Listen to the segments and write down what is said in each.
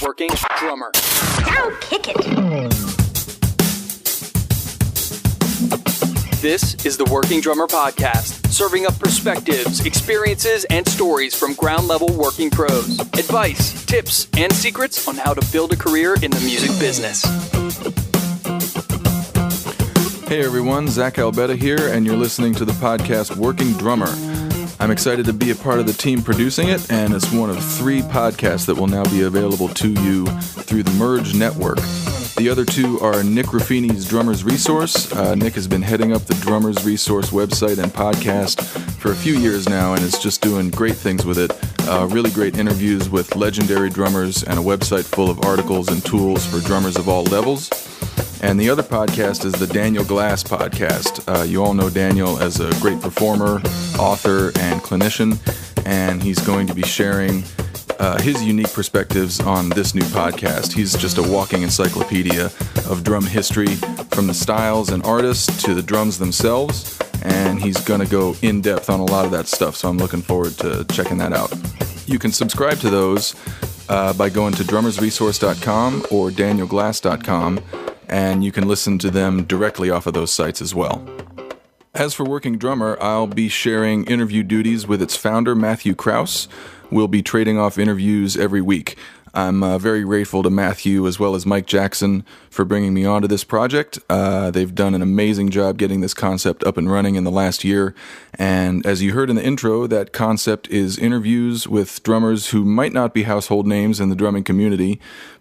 Working Drummer. Now kick it. This is the Working Drummer Podcast, serving up perspectives, experiences, and stories from ground-level working pros. Advice, tips, and secrets on how to build a career in the music business. Hey everyone, Zach Albetta here, and you're listening to the podcast Working Drummer. I'm excited to be a part of the team producing it, and it's one of 3 podcasts that will now be available to you through the Merge Network. The other 2 are Nick Ruffini's Drummers Resource. Nick has been heading up the Drummers Resource website and podcast for a few years now, and is just doing great things with it. Really great interviews with legendary drummers and a website full of articles and tools for drummers of all levels. And the other podcast is the Daniel Glass podcast. You all know Daniel as a great performer, author, and clinician, and he's going to be sharing his unique perspectives on this new podcast. He's just a walking encyclopedia of drum history, from the styles and artists to the drums themselves, and he's going to go in-depth on a lot of that stuff, so I'm looking forward to checking that out. You can subscribe to those by going to drummersresource.com or danielglass.com, and you can listen to them directly off of those sites as well. As for Working Drummer, I'll be sharing interview duties with its founder, Matthew Krause. We'll be trading off interviews every week. I'm very grateful to Matthew as well as Mike Jackson for bringing me onto this project. They've done an amazing job getting this concept up and running in the last year. And as you heard in the intro, that concept is interviews with drummers who might not be household names in the drumming community,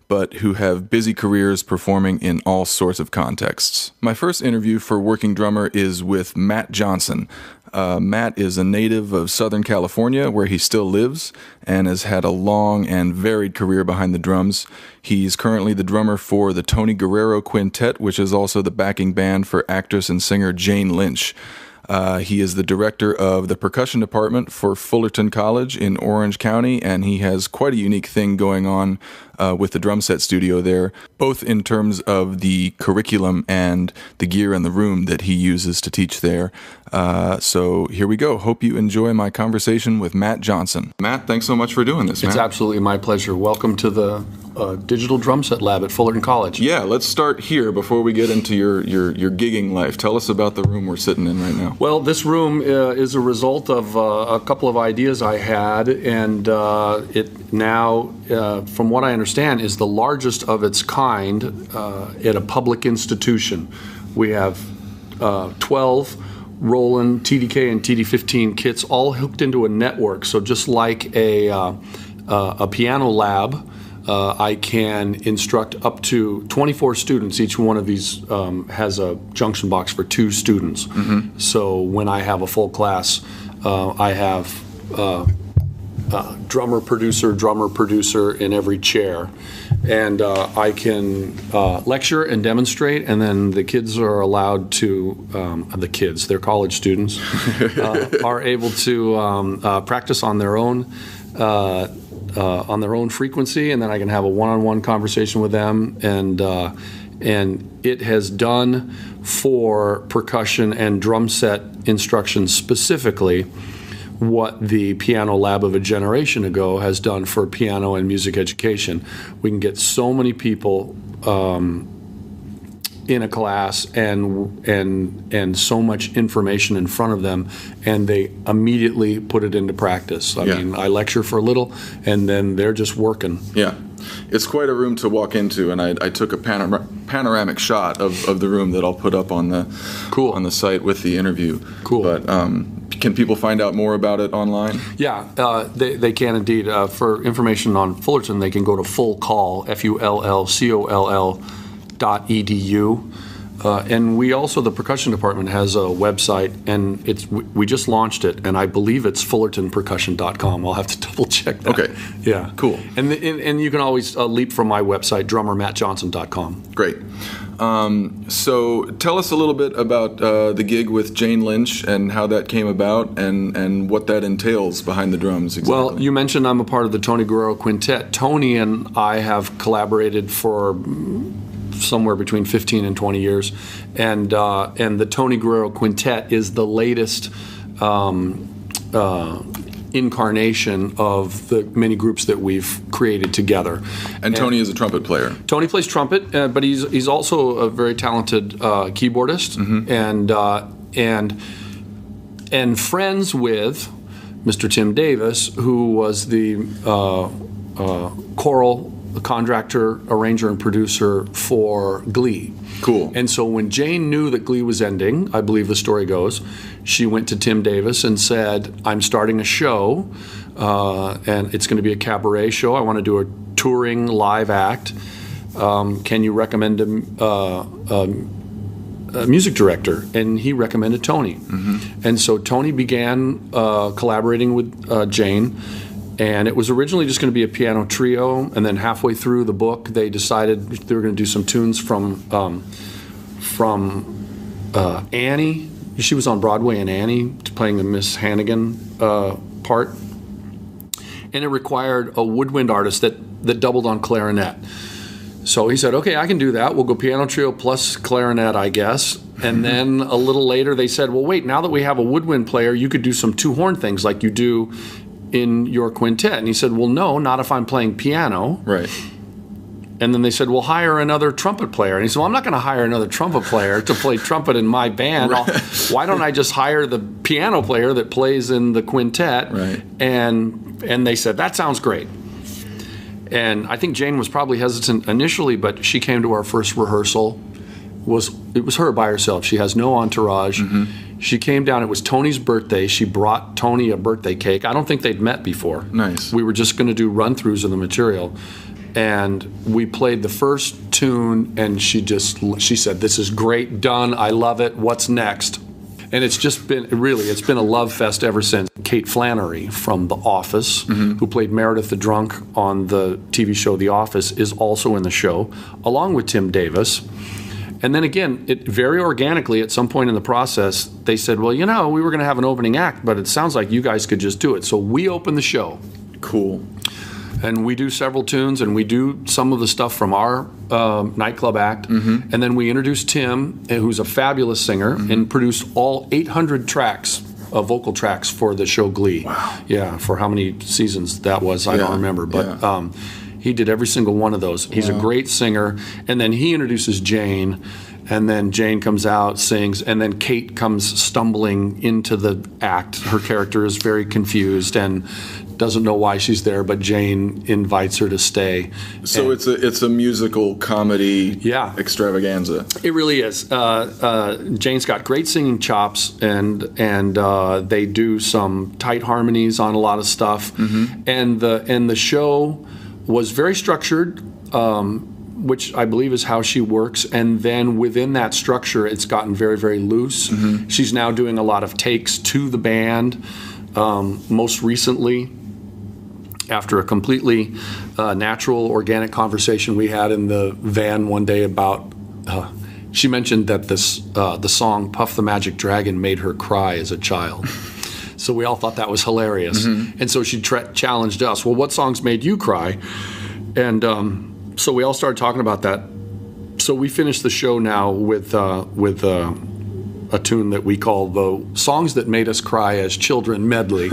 but who have busy careers performing in all sorts of contexts. My first interview for Working Drummer is with Matt Johnson. Matt is a native of Southern California, where he still lives, and has had a long and varied career behind the drums. He's currently the drummer for the Tony Guerrero Quintet, which is also the backing band for actress and singer Jane Lynch. He is the director of the percussion department for Fullerton College in Orange County, and he has quite a unique thing going on with the Drumset studio there, both in terms of the curriculum and the gear in the room that he uses to teach there. So here we go. Hope you enjoy my conversation with Matt Johnson. Matt, thanks so much for doing this, man. It's absolutely my pleasure. Welcome to the Digital Drumset Lab at Fullerton College. Yeah, let's start here before we get into your gigging life. Tell us about the room we're sitting in right now. Well, this room is a result of a couple of ideas I had, and it now, from what I understand, is the largest of its kind at a public institution. We have 12 Roland TDK and TD15 kits all hooked into a network. So just like a piano lab, I can instruct up to 24 students. Each one of these has a junction box for 2 students. Mm-hmm. So when I have a full class, I have drummer, producer in every chair. And I can lecture and demonstrate, and then the kids are allowed to, they're college students, are able to practice on their own frequency, and then I can have a one-on-one conversation with them, and it has done for percussion and drum set instruction specifically what the piano lab of a generation ago has done for piano and music education. We can get so many people in a class and so much information in front of them, and they immediately put it into practice. I mean, I lecture for a little, and then they're just working. Yeah. It's quite a room to walk into, and I took a panoramic shot of the room that I'll put up on the site with the interview. Cool. But can people find out more about it online? Yeah, they can indeed. For information on Fullerton, they can go to fullcoll, FULLCOLL.edu. And we also, the percussion department has a website, and we just launched it, and I believe it's fullertonpercussion.com. I'll have to double check that. Okay. Yeah. Cool. And you can always leap from my website, drummermattjohnson.com. Great. So tell us a little bit about the gig with Jane Lynch and how that came about and what that entails behind the drums exactly. Well, you mentioned I'm a part of the Tony Guerrero Quintet. Tony and I have collaborated for somewhere between 15 and 20 years, and the Tony Guerrero Quintet is the latest incarnation of the many groups that we've created together. And Tony is a trumpet player. Tony plays trumpet, but he's also a very talented keyboardist, and friends with Mr. Tim Davis, who was the choral contractor, arranger, and producer for Glee. Cool. And so when Jane knew that Glee was ending, I believe the story goes, she went to Tim Davis and said, I'm starting a show, and it's going to be a cabaret show. I want to do a touring live act. Can you recommend a music director? And he recommended Tony. Mm-hmm. And so Tony began collaborating with Jane. And it was originally just going to be a piano trio, and then halfway through the book, they decided they were going to do some tunes from Annie. She was on Broadway in Annie, playing the Miss Hannigan part, and it required a woodwind artist that doubled on clarinet. So he said, "Okay, I can do that. We'll go piano trio plus clarinet, I guess." And then a little later, they said, "Well, wait. Now that we have a woodwind player, you could do some two-horn things like you do in your quintet." And he said, "Well, no, not if I'm playing piano." Right. And then they said, "Well, hire another trumpet player." And he said, "Well, I'm not going to hire another trumpet player to play trumpet in my band. Right. Why don't I just hire the piano player that plays in the quintet?" Right. And they said, "That sounds great." And I think Jane was probably hesitant initially, but she came to our first rehearsal. It was her by herself. She has no entourage. Mm-hmm. She came down. It was Tony's birthday. She brought Tony a birthday cake. I don't think they'd met before. Nice. We were just going to do run-throughs of the material. And we played the first tune, and she said, "This is great, done, I love it, what's next?" And it's been a love fest ever since. Kate Flannery from The Office, mm-hmm. who played Meredith the Drunk on the TV show The Office, is also in the show, along with Tim Davis. And then again, it very organically, at some point in the process, they said, "Well, we were going to have an opening act, but it sounds like you guys could just do it." So we open the show. Cool. And we do several tunes, and we do some of the stuff from our nightclub act. Mm-hmm. And then we introduce Tim, who's a fabulous singer, mm-hmm. and produced all 800 tracks, vocal tracks for the show Glee. Wow. Yeah, for how many seasons that was, I don't remember. But he did every single one of those. He's a great singer. And then he introduces Jane, and then Jane comes out, sings, and then Kate comes stumbling into the act. Her character is very confused and doesn't know why she's there, but Jane invites her to stay. So it's a musical comedy extravaganza. It really is. Jane's got great singing chops, and they do some tight harmonies on a lot of stuff. Mm-hmm. And the show was very structured, which I believe is how she works. And then within that structure, it's gotten very, very loose. Mm-hmm. She's now doing a lot of takes to the band. Most recently, after a completely natural, organic conversation we had in the van one day about, she mentioned that the song Puff the Magic Dragon made her cry as a child. So we all thought that was hilarious. Mm-hmm. And so she challenged us, "Well, what songs made you cry?" And so we all started talking about that. So we finished the show now with a tune that we call the Songs That Made Us Cry as Children medley.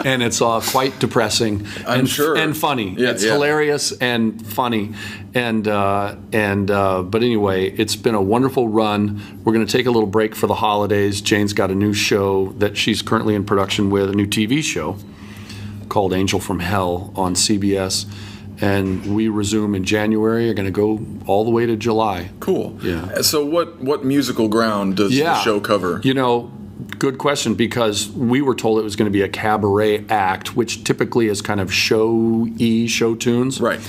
And it's quite depressing and funny. Yeah, it's hilarious and funny. But anyway, it's been a wonderful run. We're going to take a little break for the holidays. Jane's got a new show that she's currently in production with, a new TV show called Angel from Hell on CBS. And we resume in January. Are going to go all the way to July. Cool. Yeah. So what musical ground does the show cover? Good question, because we were told it was going to be a cabaret act, which typically is kind of show tunes. Right.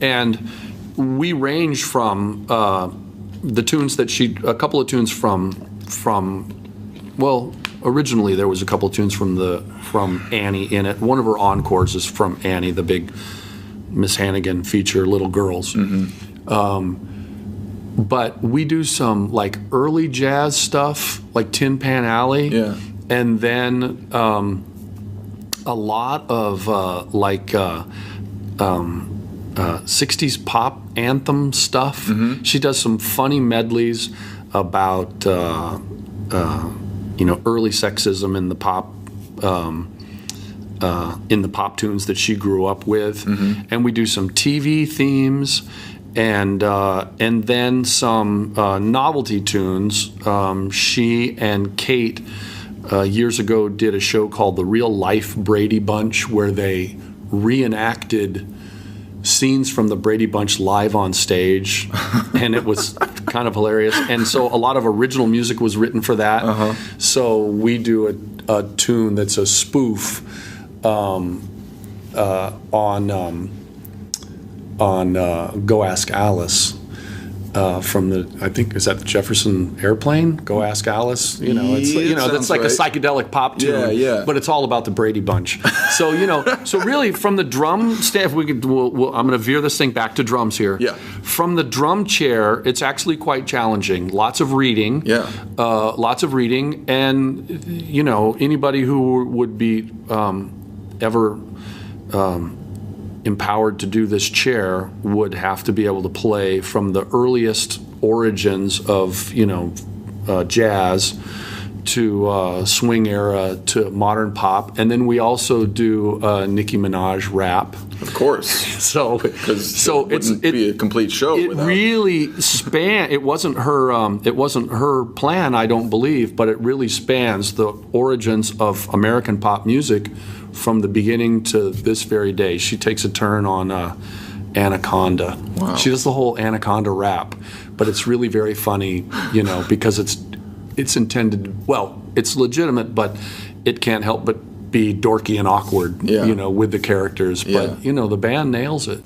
And we range from the tunes that a couple of tunes originally there was a couple of tunes from Annie in it. One of her encores is from Annie, the big Miss Hannigan feature, Little Girls. Mm-hmm. But we do some like early jazz stuff, like Tin Pan Alley. Yeah. And then a lot of 60s pop anthem stuff. Mm-hmm. She does some funny medleys about early sexism in the pop in the pop tunes that she grew up with, and we do some TV themes, and then some novelty tunes. She and Kate years ago did a show called The Real Life Brady Bunch, where they reenacted scenes from the Brady Bunch live on stage, and it was kind of hilarious. And so a lot of original music was written for that. So we do a tune that's a spoof on Go Ask Alice. From I think, is that the Jefferson Airplane? Go Ask Alice. That's like a psychedelic pop tune. But it's all about the Brady Bunch. So so really from the drum staff, I'm going to veer this thing back to drums here. Yeah. From the drum chair, it's actually quite challenging. Lots of reading. Yeah. And anybody who would be ever empowered to do this chair would have to be able to play from the earliest origins of jazz to swing era to modern pop, and then we also do Nicki Minaj rap. Of course. So wouldn't be a complete show. It really spanned. It wasn't her plan, I don't believe, but it really spans the origins of American pop music from the beginning to this very day. She takes a turn on Anaconda. Wow. She does the whole Anaconda rap, but it's really very funny, because it's intended, well, it's legitimate, but it can't help but be dorky and awkward, with the characters. But, the band nails it.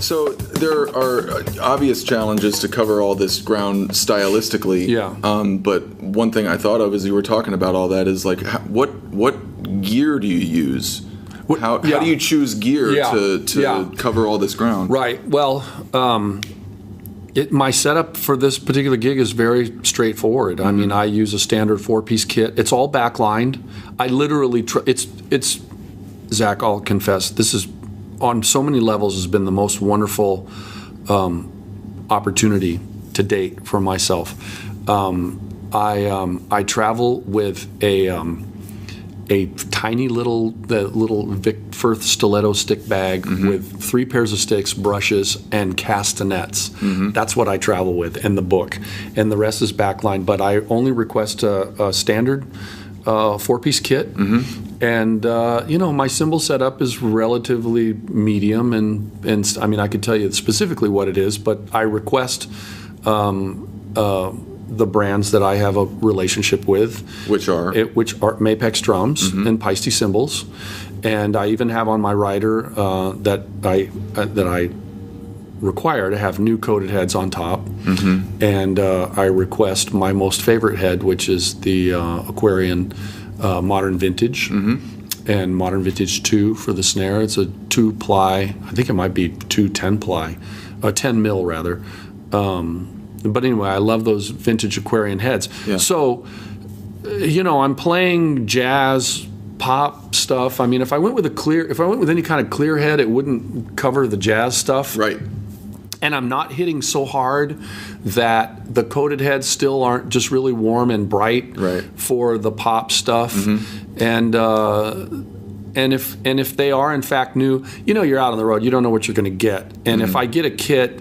So there are obvious challenges to cover all this ground stylistically. Yeah. But one thing I thought of as you were talking about all that is like, what gear do you use? How do you choose gear to cover all this ground? Right. Well, my setup for this particular gig is very straightforward. I mean, I use a standard 4-piece kit. It's all backlined. I literally it's Zach, I'll confess, this is on so many levels has been the most wonderful opportunity to date for myself. I travel with a tiny little Vic Firth stiletto stick bag with 3 pairs of sticks, brushes, and castanets. That's what I travel with, and the book, and the rest is backlined. But I only request a standard 4-piece kit, and my cymbal setup is relatively medium, and I mean I could tell you specifically what it is, but I request the brands that I have a relationship with, which are Mapex drums and Paiste cymbals, and I even have on my rider that I require to have new coated heads on top, and I request my most favorite head, which is the Aquarian Modern Vintage, and Modern Vintage 2 for the snare. It's a 2-ply, I think it might be 2 10-ply, 10 mil rather. But anyway, I love those vintage Aquarian heads. Yeah. So, I'm playing jazz, pop stuff. I mean, if I went with any kind of clear head, it wouldn't cover the jazz stuff. Right. And I'm not hitting so hard that the coated heads still aren't just really warm and bright for the pop stuff. And if they are in fact new, you're out on the road, you don't know what you're going to get. And if I get a kit,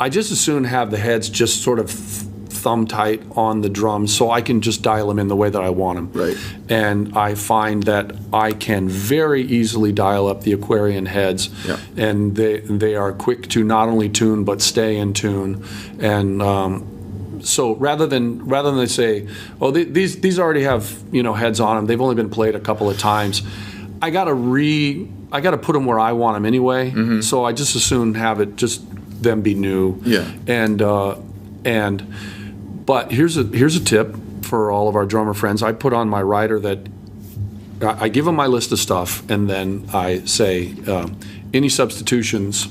I just as soon have the heads just sort of thumb tight on the drums so I can just dial them in the way that I want them. Right. And I find that I can very easily dial up the Aquarian heads, and they are quick to not only tune but stay in tune. And so rather than they say, oh, these already have heads on them, they've only been played a couple of times, I gotta put them where I want them anyway. So I just as soon have it just them be new. But here's a tip for all of our drummer friends. I put on my rider that I give them my list of stuff, and then I say any substitutions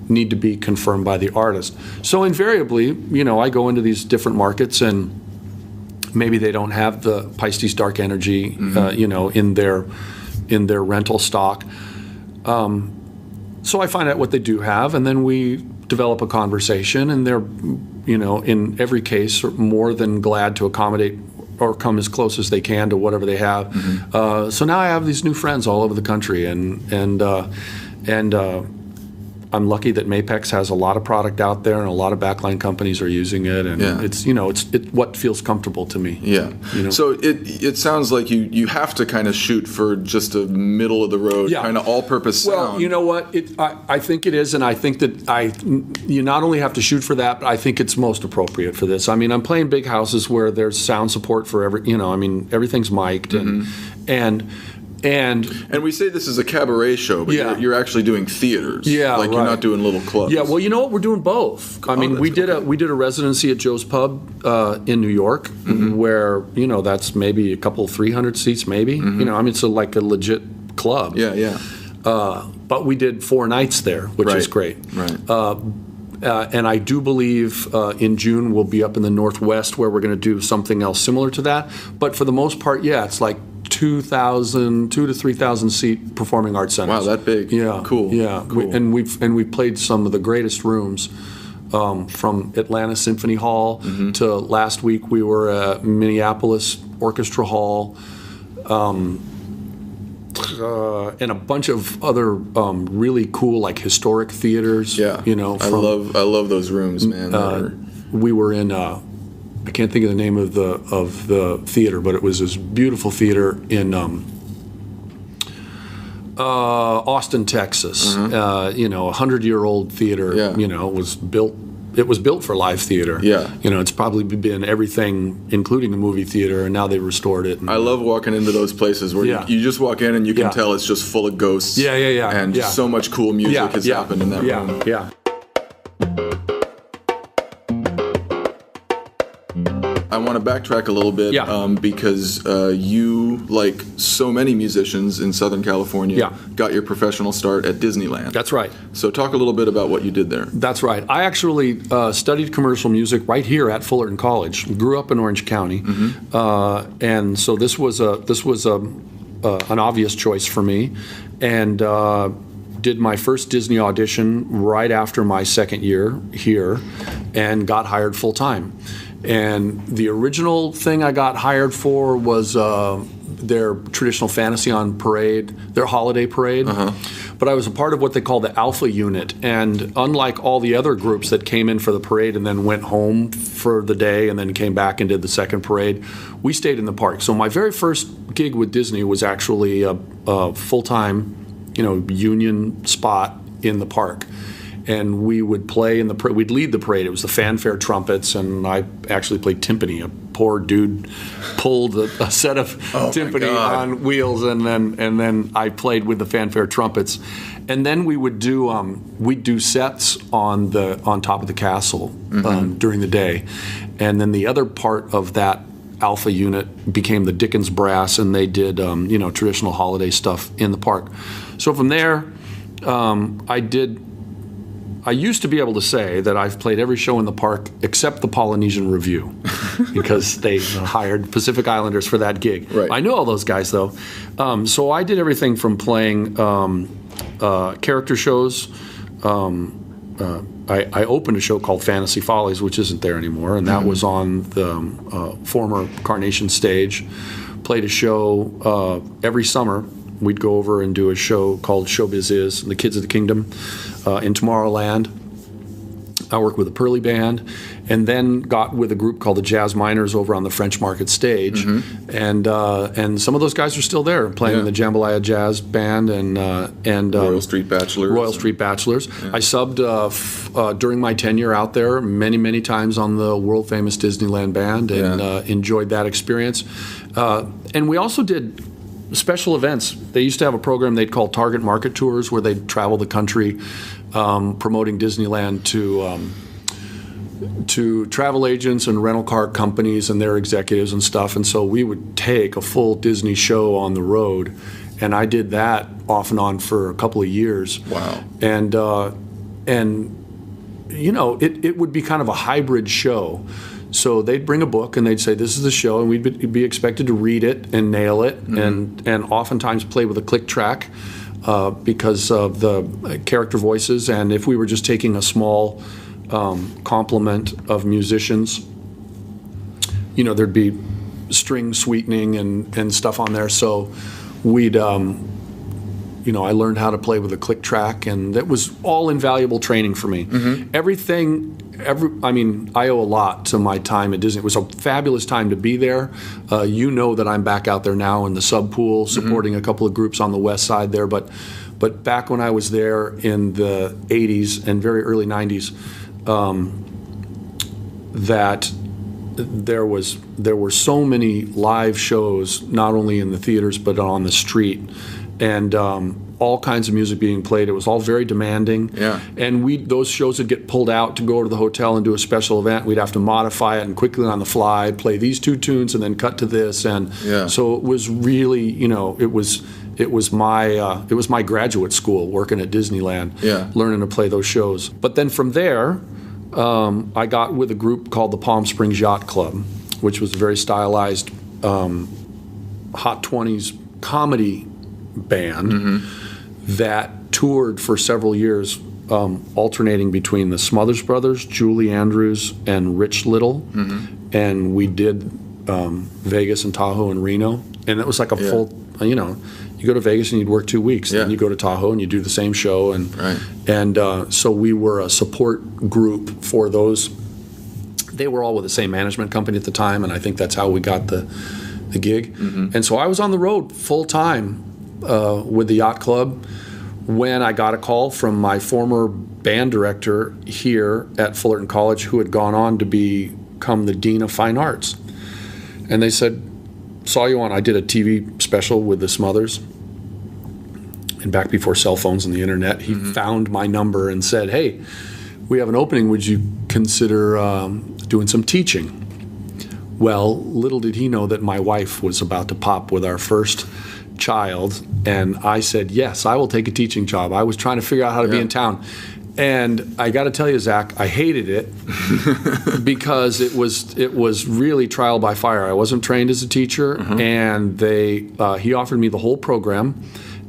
need to be confirmed by the artist. So invariably, I go into these different markets, and maybe they don't have the Paiste Dark Energy in their rental stock. So I find out what they do have, and then we develop a conversation, and they're, in every case, more than glad to accommodate or come as close as they can to whatever they have. So now I have these new friends all over the country, and I'm lucky that Mapex has a lot of product out there, and a lot of backline companies are using it, and it's what feels comfortable to me. Yeah. So it sounds like you have to kind of shoot for just a middle of the road kind of all-purpose sound. Well, you know what? I think it is, and I think that you not only have to shoot for that, but I think it's most appropriate for this. I mean, I'm playing big houses where there's sound support for everything's mic'd, and we say this is a cabaret show, but you're actually doing theaters. Yeah, like you're not doing little clubs. Yeah, well, you know what? We're doing both. I mean, we did a residency at Joe's Pub in New York, where that's maybe a couple 300 seats, maybe. It's like a legit club. Yeah. But we did 4 nights there, which is great. Right. And I do believe in June we'll be up in the Northwest where we're going to do something else similar to that. But for the most part, it's like 2,000 to 3,000 seat performing arts centers. Wow, that big. Yeah, cool. Yeah, cool. We've played some of the greatest rooms, from Atlanta Symphony Hall to last week we were at Minneapolis Orchestra Hall, and a bunch of other really cool like historic theaters. Yeah, I love those rooms, man. We were in. I can't think of the name of the theater, but it was this beautiful theater in Austin, Texas. 100-year-old theater. It was built for live theater. Yeah. It's probably been everything, including a movie theater, and now they restored it. I love walking into those places where you just walk in and you can tell it's just full of ghosts. Yeah. And so much cool music has happened in that room. Yeah. I want to backtrack a little bit because you, like so many musicians in Southern California, got your professional start at Disneyland. That's right. So talk a little bit about what you did there. That's right. I actually studied commercial music right here at Fullerton College. Grew up in Orange County, and so this was an obvious choice for me, and did my first Disney audition right after my second year here, and got hired full time. And the original thing I got hired for was their traditional Fantasyland parade, their holiday parade. But I was a part of what they call the Alpha Unit. And unlike all the other groups that came in for the parade and then went home for the day and then came back and did the second parade, we stayed in the park. So my very first gig with Disney was actually a full-time, union spot in the park. And we would play in we'd lead the parade. It was the fanfare trumpets, and I actually played timpani. A poor dude pulled a set of timpani on wheels, and then I played with the fanfare trumpets. And then we would do we'd do sets on top of the castle during the day, and then the other part of that Alpha Unit became the Dickens Brass, and they did traditional holiday stuff in the park. So from there, I used to be able to say that I've played every show in the park except the Polynesian Review because they hired Pacific Islanders for that gig. Right. I know all those guys, though. So I did everything from playing character shows. I opened a show called Fantasy Follies, which isn't there anymore, and that was on the former Carnation stage. Played a show every summer. We'd go over and do a show called Showbiz Is, The Kids of the Kingdom, in Tomorrowland. I worked with a Pearly Band, and then got with a group called the Jazz Miners over on the French Market stage, and some of those guys are still there playing in the Jambalaya Jazz Band and Royal Street Bachelors. Yeah. I subbed during my tenure out there many times on the world famous Disneyland Band, and enjoyed that experience. And we also did special events. They used to have a program they'd call Target Market Tours, where they'd travel the country promoting Disneyland to travel agents and rental car companies and their executives and stuff. And so we would take a full Disney show on the road, and I did that off and on for a couple of years. Wow. And it would be kind of a hybrid show. So they'd bring a book and they'd say, this is the show, and we'd be expected to read it and nail it, and oftentimes play with a click track. because of the character voices, and if we were just taking a small complement of musicians, there'd be string sweetening and stuff on there. So we'd, I learned how to play with a click track, and that was all invaluable training for me. I owe a lot to my time at Disney. It was a fabulous time to be there. That I'm back out there now in the sub pool supporting a couple of groups on the west side there. But back when I was there in the 80s and very early 90s, that there were so many live shows, not only in the theaters but on the street, and all kinds of music being played. It was all very demanding. Yeah. And those shows would get pulled out to go to the hotel and do a special event. We'd have to modify it and quickly on the fly play these two tunes and then cut to this. And so it was really, it was my graduate school working at Disneyland, learning to play those shows. But then from there, I got with a group called the Palm Springs Yacht Club, which was a very stylized hot 20s comedy band that toured for several years, alternating between the Smothers Brothers, Julie Andrews, and Rich Little. And we did Vegas and Tahoe and Reno. And it was like a full, you go to Vegas and you'd work 2 weeks. Then you go to Tahoe and you do the same show. And so we were a support group for those. They were all with the same management company at the time, and I think that's how we got the gig. And so I was on the road full time with the Yacht Club when I got a call from my former band director here at Fullerton College, who had gone on to become the Dean of Fine Arts. And they said, I did a TV special with the Smothers, and back before cell phones and the internet, he found my number and said, hey, we have an opening, would you consider doing some teaching? Well, little did he know that my wife was about to pop with our first child, and I said, yes, I will take a teaching job. I was trying to figure out how to be in town. And I got to tell you, Zach, I hated it because it was really trial by fire. I wasn't trained as a teacher, and he offered me the whole program,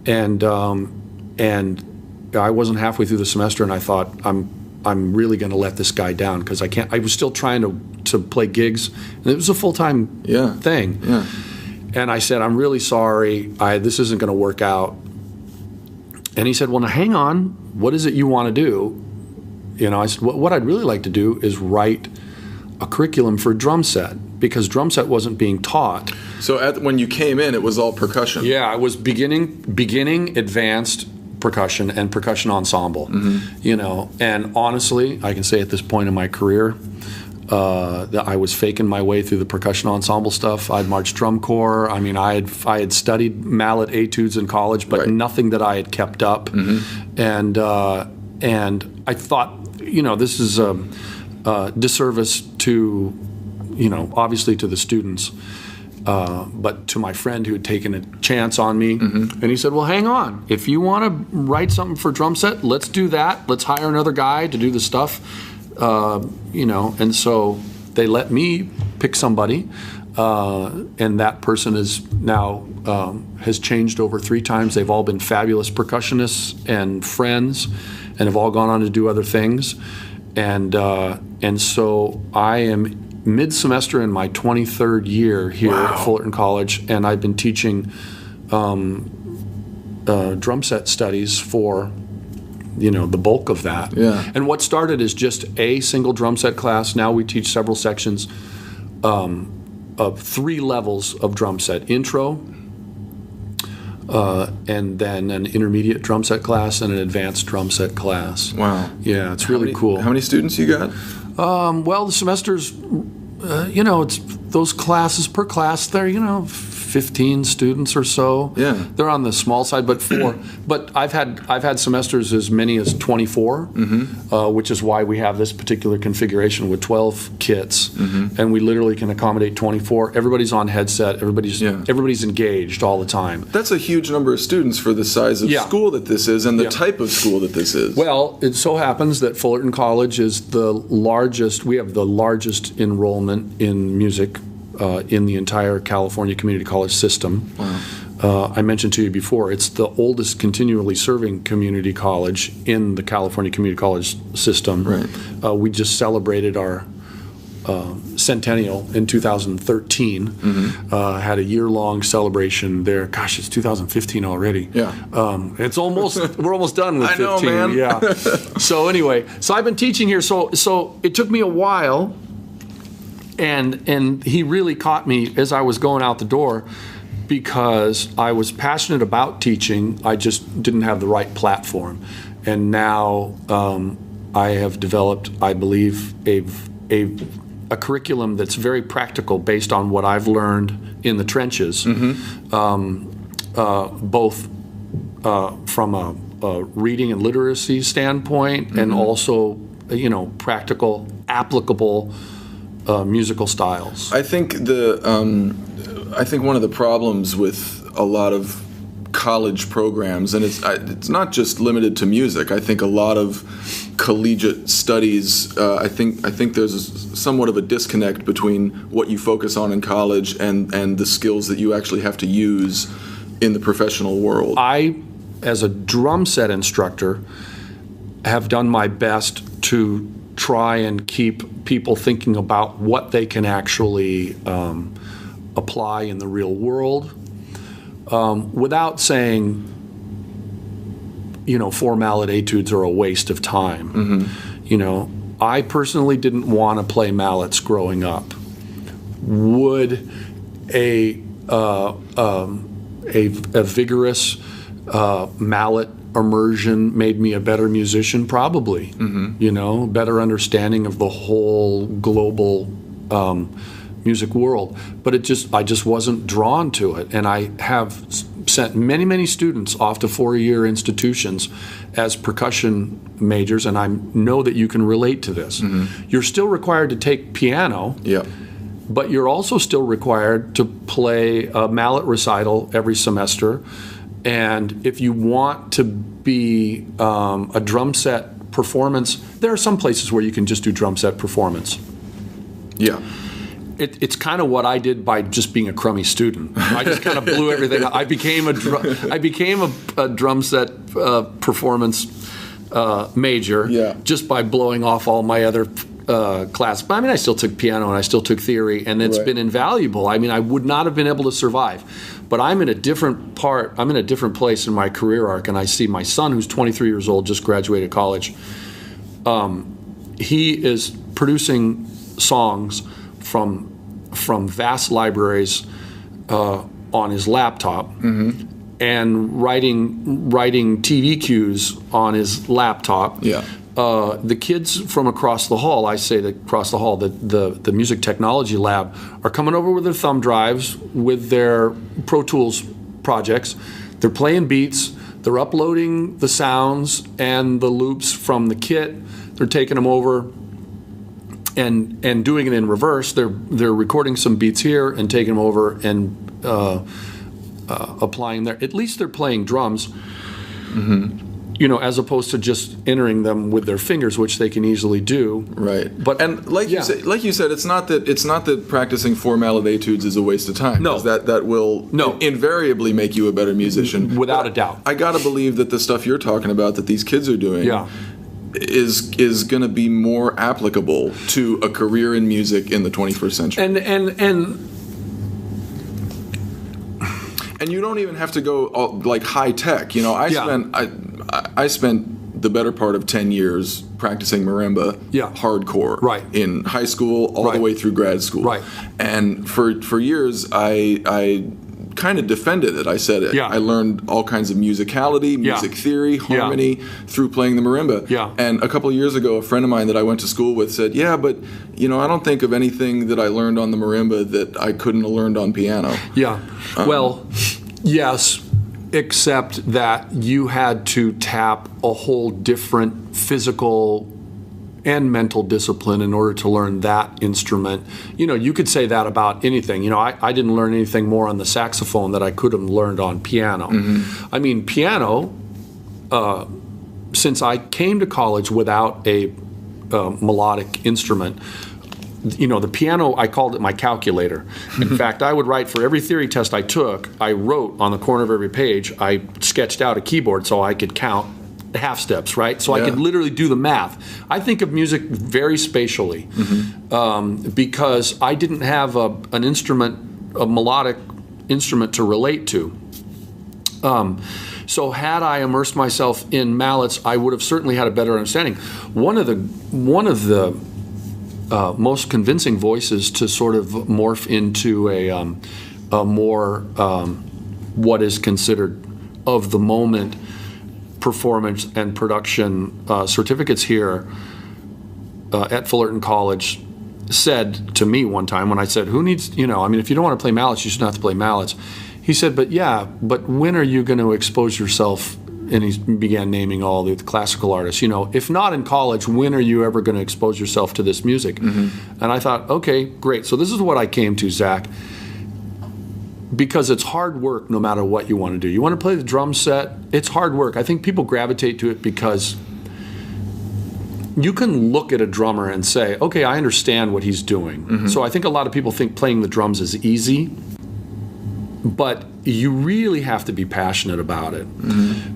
and I wasn't halfway through the semester, and I thought, I'm really going to let this guy down because I can't. I was still trying to play gigs, and it was a full-time thing. Yeah. And I said, I'm really sorry. This isn't going to work out. And he said, well, now hang on. What is it you want to do? I said, what I'd really like to do is write a curriculum for drum set, because drum set wasn't being taught. So when you came in, it was all percussion. Yeah, it was beginning advanced percussion and percussion ensemble. And honestly, I can say at this point in my career, that I was faking my way through the percussion ensemble stuff. I'd marched drum corps. I mean, I had studied mallet etudes in college, but nothing that I had kept up. And I thought, this is a disservice to, obviously to the students, but to my friend who had taken a chance on me. And he said, well, hang on. If you want to write something for drum set, let's do that. Let's hire another guy to do the stuff. And so they let me pick somebody, and that person is now has changed over 3 times. They've all been fabulous percussionists and friends, and have all gone on to do other things. And so I am mid-semester in my 23rd year here at Fullerton College, and I've been teaching drum set studies for the bulk of that. And what started as just a single drum set class, now we teach several sections of 3 levels of drum set: intro, and then an intermediate drum set class and an advanced drum set class. Wow. Yeah, it's really cool. How many students you got? Well, the semesters, it's those classes per class, they're, 15 students or so. Yeah. They're on the small side, but I've had semesters as many as 24, which is why we have this particular configuration with 12 kits, and we literally can accommodate 24. Everybody's on headset. Everybody's engaged all the time. That's a huge number of students for the size of school that this is and the type of school that this is. Well, it so happens that Fullerton College is the largest. We have the largest enrollment in music in the entire California Community College system. I mentioned to you before, it's the oldest continually serving community college in the California community college system. Right. We just celebrated our centennial in 2013. Had a year-long celebration there. Gosh, it's 2015 already. Yeah. It's almost we're almost done with 15. I know, man. Yeah. So anyway, I've been teaching here. So it took me a while, and he really caught me as I was going out the door, because I was passionate about teaching. I just didn't have the right platform, and now I have developed, I believe, a curriculum that's very practical based on what I've learned in the trenches, both from a reading and literacy standpoint, and also, practical, applicable musical styles. I think I think one of the problems with a lot of college programs, and it's not just limited to music. I think a lot of collegiate studies. I think there's somewhat of a disconnect between what you focus on in college and the skills that you actually have to use in the professional world. I, as a drum set instructor, have done my best to try and keep people thinking about what they can actually apply in the real world, without saying, formal etudes are a waste of time. I personally didn't want to play mallets growing up. Would a vigorous mallet immersion made me a better musician? Probably. Better understanding of the whole global music world, but I just wasn't drawn to it, and I have sent many students off to 4-year institutions as percussion majors, and I know that you can relate to this. You're still required to take piano, but you're also still required to play a mallet recital every semester, and if you want to be a drum set performance, there are some places where you can just do drum set performance. It's kind of what I did by just being a crummy student. I just kind of blew everything up. I became a drum set performance major just by blowing off all my other classes. But I still took piano and I still took theory, and it's been invaluable. I would not have been able to survive. But I'm in a different place in my career arc, and I see my son, who's 23 years old, just graduated college. He is producing songs from vast libraries on his laptop, and writing TV cues on his laptop. The kids from across the hall, the music technology lab, are coming over with their thumb drives with their Pro Tools projects. They're playing beats. They're uploading the sounds and the loops from the kit. They're taking them over and doing it in reverse. They're recording some beats here and taking them over and applying there. At least they're playing drums, as opposed to just entering them with their fingers, which they can easily do. Right. But like you said, it's not that practicing formal etudes is a waste of time. No. That will invariably make you a better musician, without a doubt. I gotta believe that the stuff you're talking about that these kids are doing. Is going to be more applicable to a career in music in the 21st century. And you don't even have to go like high tech. I spent the better part of 10 years practicing marimba hardcore in high school all the way through grad school. And for years I kind of defended it. I said I learned all kinds of musicality, music theory, harmony through playing the marimba. And a couple of years ago, a friend of mine that I went to school with said, but I don't think of anything that I learned on the marimba that I couldn't have learned on piano. Well, yes, except that you had to tap a whole different physical and mental discipline in order to learn that instrument. You could say that about anything. I didn't learn anything more on the saxophone that I could have learned on piano. Piano, since I came to college without a melodic instrument, the piano, I called it my calculator. In fact, I would write for every theory test I took, I wrote on the corner of every page, I sketched out a keyboard so I could count half steps, right? So I could literally do the math. I think of music very spatially because I didn't have a melodic instrument to relate to. So had I immersed myself in mallets, I would have certainly had a better understanding. One of the most convincing voices to sort of morph into a more what is considered of the moment performance and production certificates here at Fullerton College said to me one time when I said, who needs, if you don't want to play mallets, you shouldn't have to play mallets. He said, but when are you going to expose yourself? And he began naming all the classical artists. If not in college, when are you ever going to expose yourself to this music? And I thought, okay, great. So this is what I came to, Zach. Because it's hard work no matter what you want to do. You want to play the drum set, it's hard work. I think people gravitate to it because you can look at a drummer and say, okay, I understand what he's doing. So I think a lot of people think playing the drums is easy, but you really have to be passionate about it.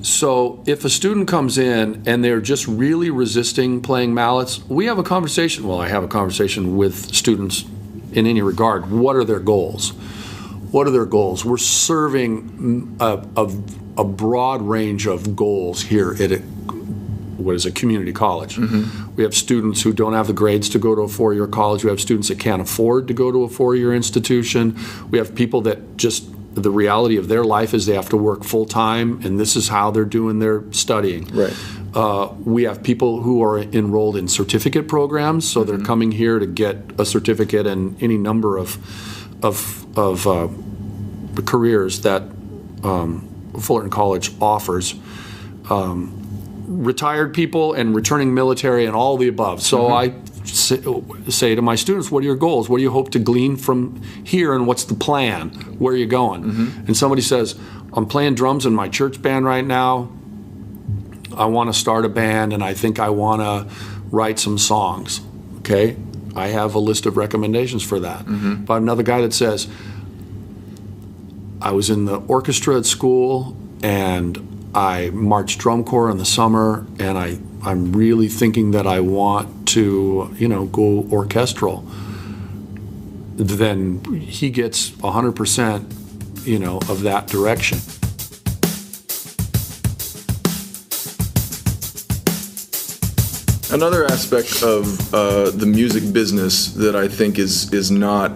So if a student comes in and they're just really resisting playing mallets, we have a conversation. Well, I have a conversation with students in any regard. What are their goals? What are their goals? We're serving a broad range of goals here at what is a community college. We have students who don't have the grades to go to a four-year college. We have students that can't afford to go to a four-year institution. We have people that just, the reality of their life is they have to work full-time, and this is how they're doing their studying. Right. We have people who are enrolled in certificate programs, so they're coming here to get a certificate in any number of careers that Fullerton College offers. Retired people and returning military and all the above. So I say to my students, what are your goals? What do you hope to glean from here, and what's the plan? Where are you going? And somebody says, I'm playing drums in my church band right now. I want to start a band, and I think I want to write some songs. Okay, I have a list of recommendations for that. But another guy that says, I was in the orchestra at school, and I marched drum corps in the summer, and I'm really thinking that I want to, go orchestral. Then he gets 100%, of that direction. Another aspect of the music business that I think is not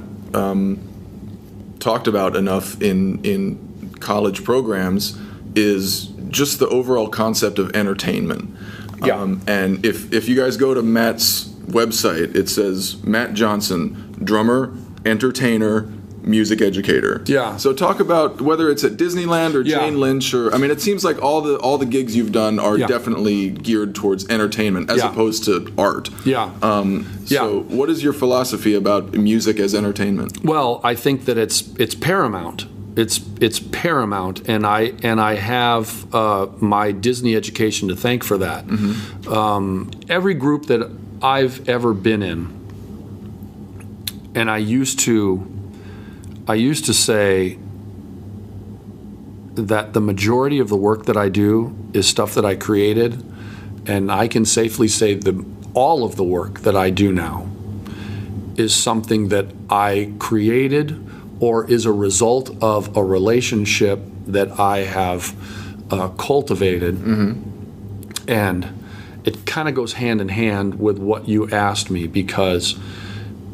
talked about enough in college programs is just the overall concept of entertainment. And if you guys go to Matt's website, it says Matt Johnson, drummer, entertainer, music educator. Yeah. So talk about whether it's at Disneyland or Jane Lynch, or it seems like all the gigs you've done are definitely geared towards entertainment as opposed to art. So what is your philosophy about music as entertainment? Well, I think that it's paramount. It's paramount, and I have my Disney education to thank for that. Every group that I've ever been in, and I used to say that the majority of the work that I do is stuff that I created, and I can safely say that all of the work that I do now is something that I created or is a result of a relationship that I have cultivated. And it kind of goes hand in hand with what you asked me, because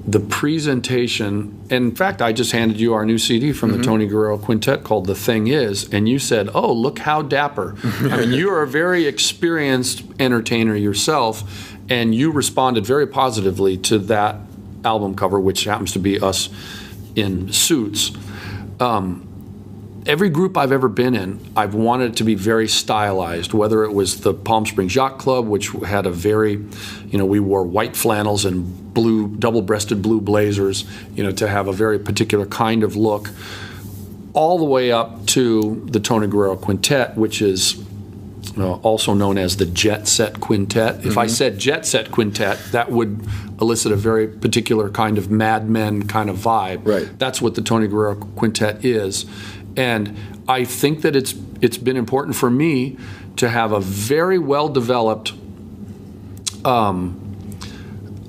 the presentation, and in fact, I just handed you our new CD from the Tony Guerrero Quintet called The Thing Is, and you said, oh, look how dapper. You are a very experienced entertainer yourself, and you responded very positively to that album cover, which happens to be us in suits. Every group I've ever been in, I've wanted it to be very stylized, whether it was the Palm Springs Yacht Club, which had a very, we wore white flannels and blue, double-breasted blue blazers, to have a very particular kind of look, all the way up to the Tony Guerrero Quintet, which is also known as the Jet Set Quintet. If I said Jet Set Quintet, that would elicit a very particular kind of Mad Men kind of vibe. Right. That's what the Tony Guerrero Quintet is. And I think that it's been important for me to have a very well-developed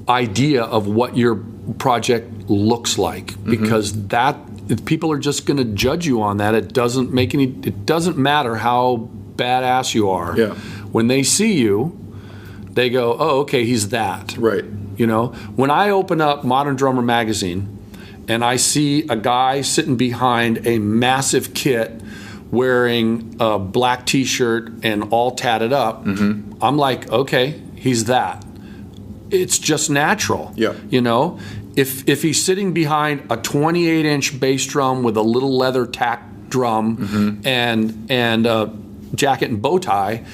idea of what your project looks like, because that people are just going to judge you on that. It doesn't matter how badass you are. Yeah. When they see you, they go, "Oh, okay, he's that." Right. You know, when I open up Modern Drummer magazine and I see a guy sitting behind a massive kit wearing a black t-shirt and all tatted up, I'm like, "Okay, he's that." It's just natural. Yeah. You know, if he's sitting behind a 28-inch bass drum with a little leather tack drum and a jacket and bow tie,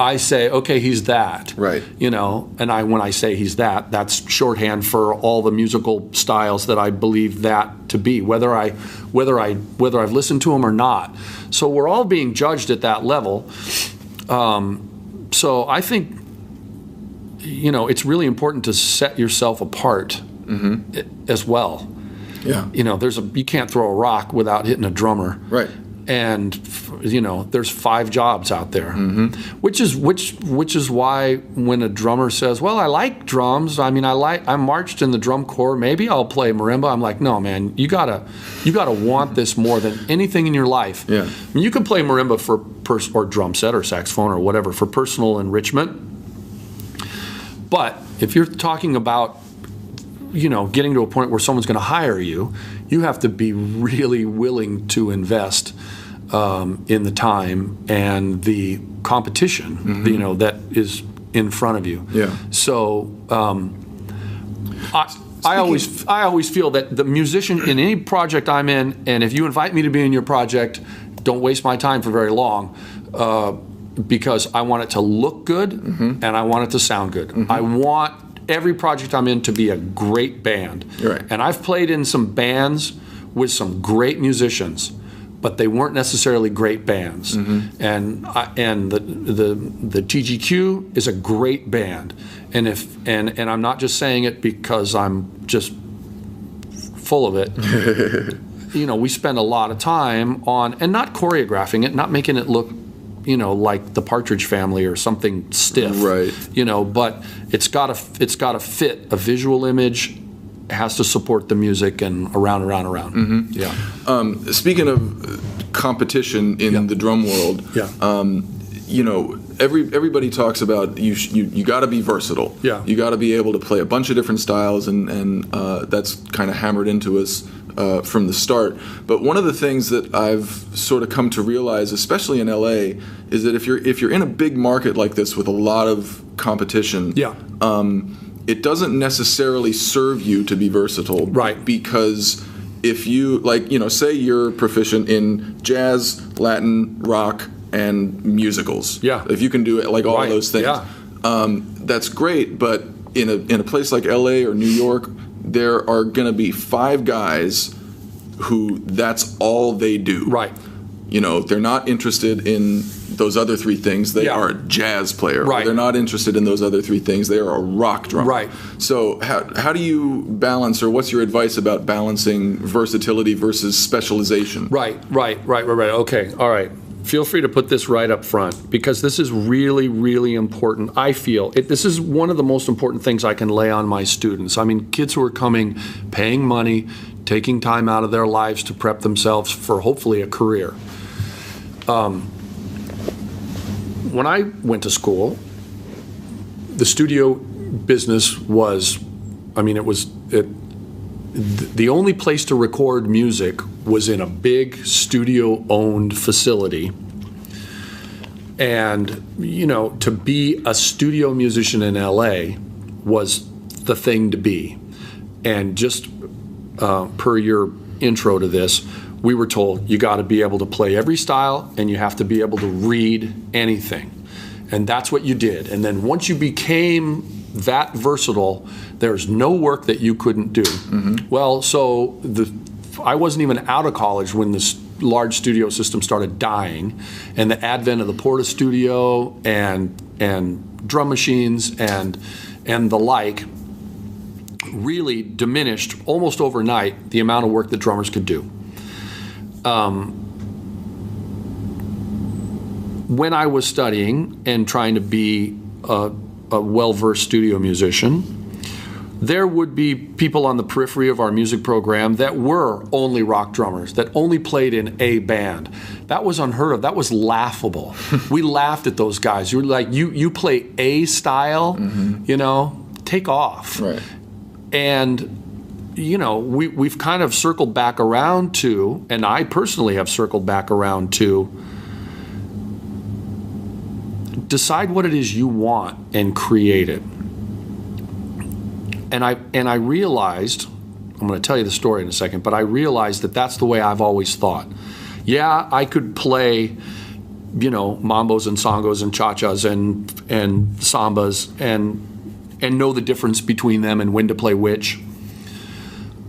I say, okay, he's that. Right. You know, and when I say he's that, that's shorthand for all the musical styles that I believe that to be, whether I've listened to them or not. So we're all being judged at that level. So I think, you know, it's really important to set yourself apart as well. Yeah. You know, you can't throw a rock without hitting a drummer. Right. And you know, there's 5 jobs out there, which is why when a drummer says, "Well, I like drums. I mean, I marched in the drum corps. Maybe I'll play marimba." I'm like, "No, man, you gotta want this more than anything in your life." Yeah. I mean, you can play marimba or drum set or saxophone or whatever for personal enrichment, but if you're talking about, you know, getting to a point where someone's going to hire you, you have to be really willing to invest in the time and the competition, you know, that is in front of you. Yeah. So I always feel that the musician in any project I'm in, and if you invite me to be in your project, don't waste my time for very long, because I want it to look good and I want it to sound good. I want every project I'm in to be a great band. Right. And I've played in some bands with some great musicians, but they weren't necessarily great bands. And the TGQ is a great band. And I'm not just saying it because I'm just full of it. You know, we spend a lot of time on, and not choreographing it, not making it look, you know, like the Partridge Family or something stiff. Right. You know, but it's got to fit a visual image. Has to support the music and around. Yeah. Speaking of competition in the drum world, you know, everybody talks about you got to be versatile. Yeah. You got to be able to play a bunch of different styles, and that's kind of hammered into us from the start. But one of the things that I've sort of come to realize, especially in LA, is that if you're in a big market like this with a lot of competition, it doesn't necessarily serve you to be versatile. Right. Because if you, like, you know, say you're proficient in jazz, Latin, rock, and musicals. Yeah. If you can do it, like, all of those things. Yeah. That's great, but in a place like LA or New York, there are going to be 5 guys who that's all they do. Right. You know, they're not interested in those other 3 things. They are a jazz player. Right. Or they're not interested in those other 3 things. They are a rock drummer. Right. So how do you balance, or what's your advice about balancing versatility versus specialization? Right. Okay. All right. Feel free to put this right up front, because this is really, really important. I feel this is one of the most important things I can lay on my students. I mean, kids who are coming, paying money, taking time out of their lives to prep themselves for hopefully a career. When I went to school, the studio business was, the only place to record music was in a big studio-owned facility. And, you know, to be a studio musician in LA was the thing to be. And just per your intro to this, we were told you got to be able to play every style and you have to be able to read anything. And that's what you did. And then once you became that versatile, there's no work that you couldn't do. Mm-hmm. Well, so I wasn't even out of college when large studio system started dying, and the advent of the Porta Studio and drum machines and the like really diminished almost overnight the amount of work that drummers could do. When I was studying and trying to be a well-versed studio musician, there would be people on the periphery of our music program that were only rock drummers, that only played in a band. That was unheard of. That was laughable. We laughed at those guys. You were like, you play a style, take off. Right. And we've kind of circled back around to, and I personally have circled back around to, decide what it is you want and create it. And I realized, I'm going to tell you the story in a second, but I realized that that's the way I've always thought. Yeah, I could play, mambos and songos and cha-chas and sambas and know the difference between them and when to play which.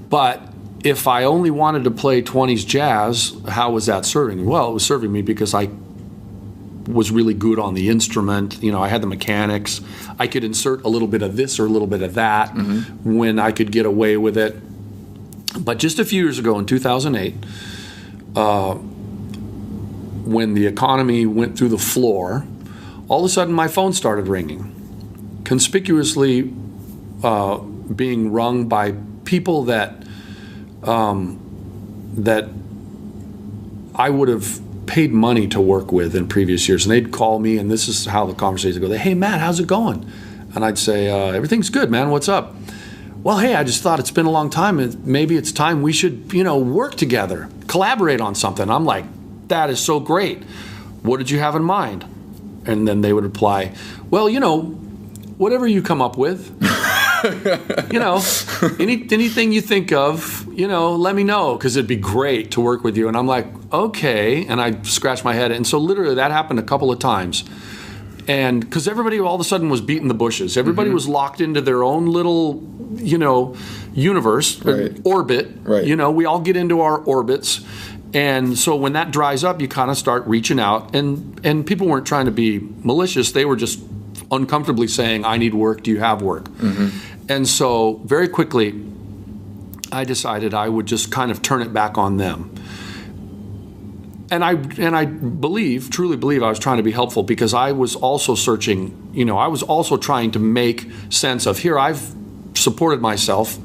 But if I only wanted to play 20s jazz, how was that serving me? Well, it was serving me because I was really good on the instrument. I had the mechanics. I could insert a little bit of this or a little bit of that when I could get away with it. But just a few years ago, in 2008, when the economy went through the floor, all of a sudden my phone started ringing, conspicuously being rung by people that I would have paid money to work with in previous years, and they'd call me, and this is how the conversation would go. Hey, Matt, how's it going? And I'd say, everything's good, man. What's up? Well, hey, I just thought it's been a long time, and maybe it's time we should, work together, collaborate on something. I'm like, that is so great. What did you have in mind? And then they would reply, well, whatever you come up with. Anything you think of, let me know, because it'd be great to work with you. And I'm like, okay. And I scratched my head. And so literally that happened a couple of times. And because everybody all of a sudden was beating the bushes. Everybody was locked into their own little, universe, right. Orbit. Right. We all get into our orbits. And so when that dries up, you kind of start reaching out. And people weren't trying to be malicious. They were just uncomfortably saying, I need work. Do you have work? And so very quickly, I decided I would just kind of turn it back on them. And I truly believe I was trying to be helpful, because I was also searching, I was also trying to make sense of, here I've supported myself,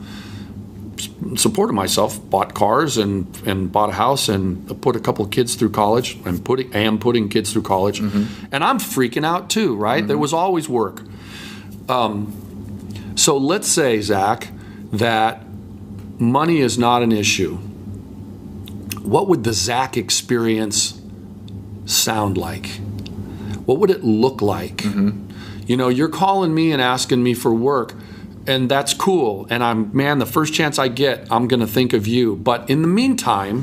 bought cars and bought a house and put a couple of kids through college, and am putting kids through college. And I'm freaking out too, right? There was always work. So let's say, Zach, that money is not an issue. What would the Zach experience sound like? What would it look like? You're calling me and asking me for work, and that's cool. And the first chance I get, I'm going to think of you. But in the meantime,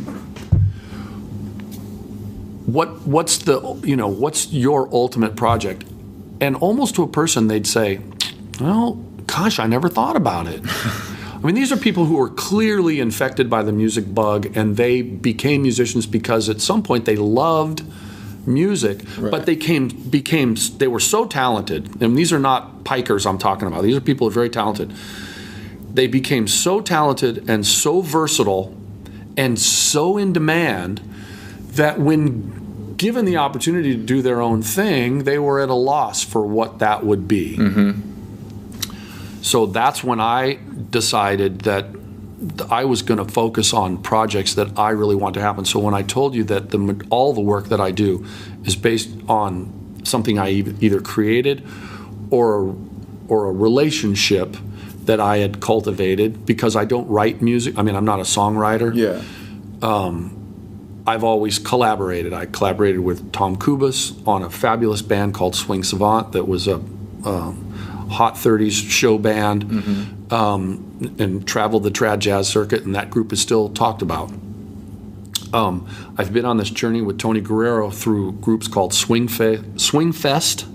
what's your ultimate project? And almost to a person, they'd say, well, gosh, I never thought about it. I mean, these are people who are clearly infected by the music bug, and they became musicians because at some point they loved music, right. But they were so talented, and these are not pikers I'm talking about. These are people who are very talented. They became so talented and so versatile and so in demand that when given the opportunity to do their own thing, they were at a loss for what that would be. So that's when I decided that I was going to focus on projects that I really want to happen. So when I told you that all the work that I do is based on something I either created or a relationship that I had cultivated, because I don't write music. I mean, I'm not a songwriter. Yeah. I've always collaborated. I collaborated with Tom Kubas on a fabulous band called Swing Savant that was a hot 30s show band, and traveled the trad jazz circuit, and that group is still talked about. I've been on this journey with Tony Guerrero through groups called Swing Fest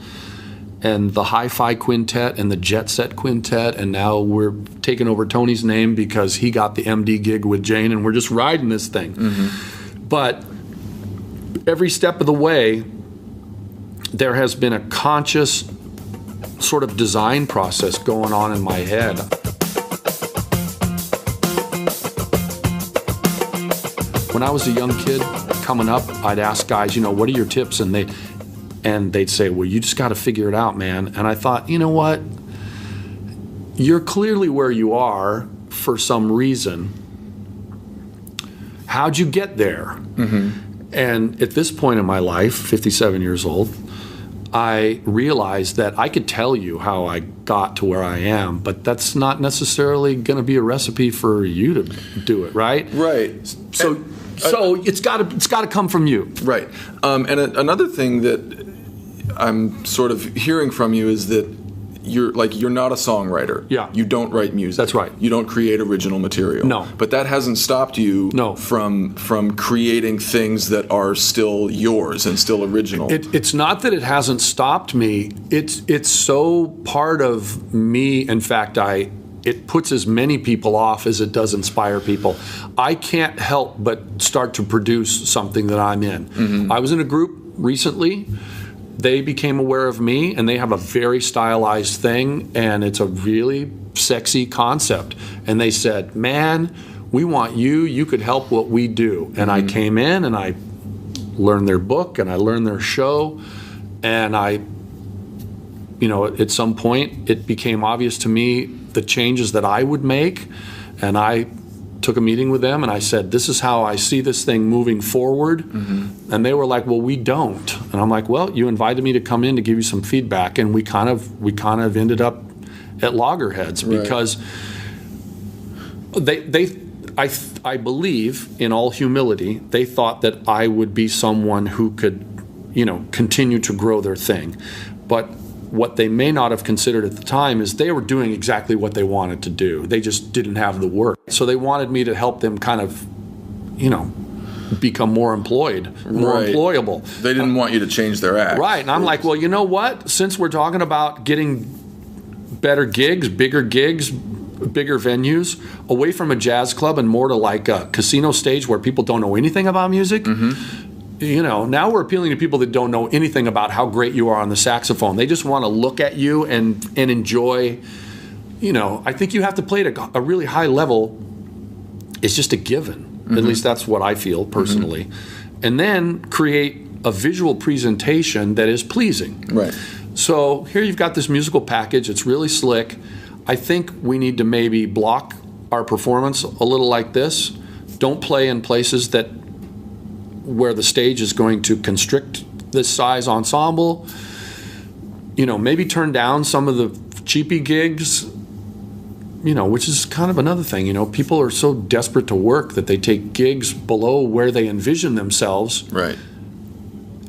and the Hi-Fi Quintet and the Jet Set Quintet, and now we're taking over Tony's name because he got the MD gig with Jane, and we're just riding this thing. But every step of the way, there has been a conscious sort of design process going on in my head. When I was a young kid coming up, I'd ask guys, what are your tips? And they'd say, well, you just got to figure it out, man. And I thought, you know what? You're clearly where you are for some reason. How'd you get there? Mm-hmm. And at this point in my life, 57 years old, I realized that I could tell you how I got to where I am, but that's not necessarily going to be a recipe for you to do it, right? Right. So it's got to come from you. Right. And another thing that I'm sort of hearing from you is that you're not a songwriter. Yeah. You don't write music. That's right. You don't create original material. No. But that hasn't stopped you from creating things that are still yours and still original. It's not that it hasn't stopped me. It's so part of me. In fact, it puts as many people off as it does inspire people. I can't help but start to produce something that I'm in. Mm-hmm. I was in a group recently. They became aware of me, and they have a very stylized thing, and it's a really sexy concept. And they said, man, we want you. You could help what we do. And mm-hmm. I came in, and I learned their book, and I learned their show. And at some point, it became obvious to me the changes that I would make. And I took a meeting with them, and I said, this is how I see this thing moving forward. Mm-hmm. And they were like, well, we don't. And I'm like, well, you invited me to come in to give you some feedback, and we kind of ended up at loggerheads. Right. Because I believe, in all humility, they thought that I would be someone who could, continue to grow their thing. But what they may not have considered at the time is they were doing exactly what they wanted to do. They just didn't have the work. So they wanted me to help them kind of, become more employed, more employable. They didn't want you to change their act. Right. And I'm like, well, you know what? Since we're talking about getting better gigs, bigger venues, away from a jazz club and more to like a casino stage where people don't know anything about music, mm-hmm. Now we're appealing to people that don't know anything about how great you are on the saxophone. They just want to look at you and enjoy. I think you have to play at a really high level. It's just a given. Mm-hmm. At least that's what I feel personally. Mm-hmm. And then create a visual presentation that is pleasing. Right. So here you've got this musical package. It's really slick. I think we need to maybe block our performance a little like this. Don't play in places where the stage is going to constrict this size ensemble. Maybe turn down some of the cheapy gigs, which is kind of another thing. People are so desperate to work that they take gigs below where they envision themselves. Right.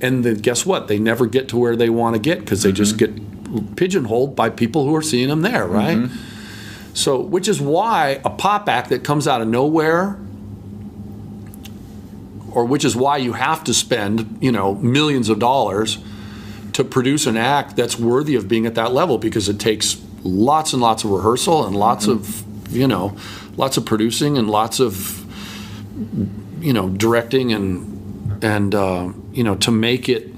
And then guess what? They never get to where they want to get because they mm-hmm. just get pigeonholed by people who are seeing them there, right? Mm-hmm. So, which is why a pop act that comes out of nowhere, or which is why you have to spend, millions of dollars to produce an act that's worthy of being at that level, because it takes lots and lots of rehearsal and lots mm-hmm. of, lots of producing and lots of, directing and to make it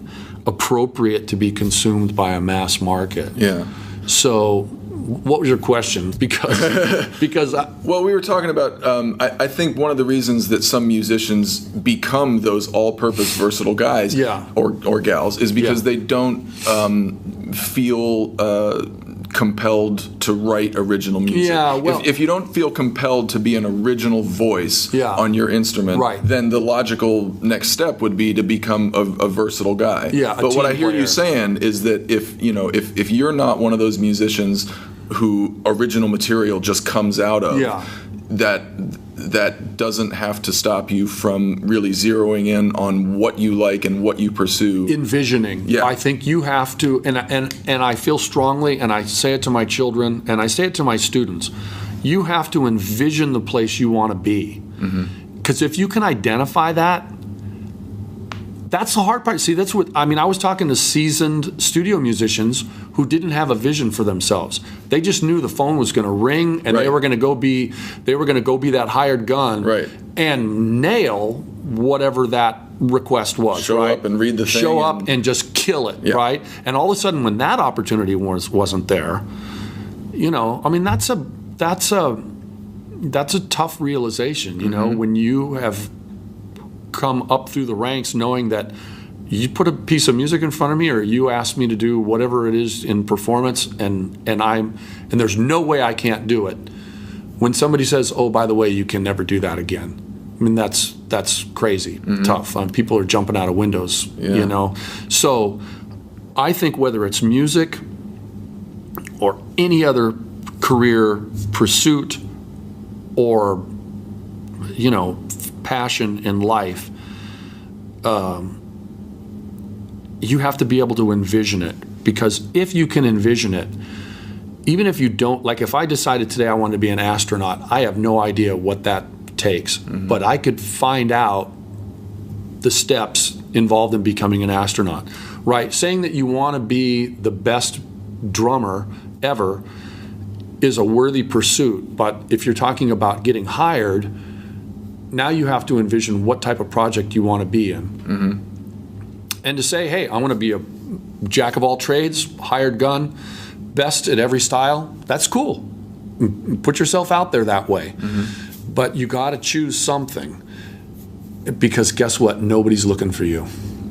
appropriate to be consumed by a mass market. Yeah. So, what was your question? Because well, we were talking about. I think one of the reasons that some musicians become those all-purpose versatile guys, or gals, is because they don't feel compelled to write original music. Yeah, well, if you don't feel compelled to be an original voice on your instrument, then the logical next step would be to become a versatile guy. Yeah, but what I hear you saying is that if you're not one of those musicians who original material just comes out of, that doesn't have to stop you from really zeroing in on what you like and what you pursue. Envisioning. Yeah. I think you have to, and I feel strongly, and I say it to my children, and I say it to my students, you have to envision the place you want to be. Because if you can identify that, That's the hard part. See, that's what I mean. I was talking to seasoned studio musicians who didn't have a vision for themselves. They just knew the phone was going to ring, and Right. they were going to go be that hired gun, Right. and nail whatever that request was. Show right? up and read the thing Show up and- and just kill it, Yeah. right? And all of a sudden, when that opportunity wasn't there, I mean, that's a tough realization. When you have come up through the ranks knowing that you put a piece of music in front of me or you ask me to do whatever it is in performance and there's no way I can't do it. When somebody says, oh, by the way, you can never do that again. I mean, that's crazy, tough. People are jumping out of windows, So I think whether it's music or any other career pursuit or, passion in life, you have to be able to envision it, because if you can envision it, even if you don't, like if I decided today I wanted to be an astronaut, I have no idea what that takes, but I could find out the steps involved in becoming an astronaut, right? Saying that you want to be the best drummer ever is a worthy pursuit, but if you're talking about getting hired, now you have to envision what type of project you want to be in. And to say, hey, I want to be a jack of all trades, hired gun, best at every style, that's cool. Put yourself out there that way. But you got to choose something, because guess what? Nobody's looking for you.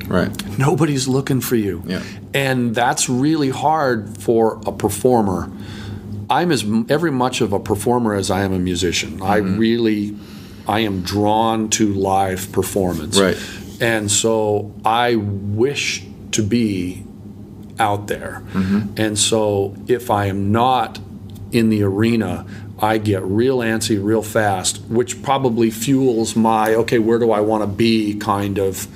Right. Nobody's looking for you. Yeah. And that's really hard for a performer. I'm as every much of a performer as I am a musician. I am drawn to live performance. Right. And so I wish to be out there. And so if I am not in the arena, I get real antsy real fast, which probably fuels my, okay, where do I want to be kind of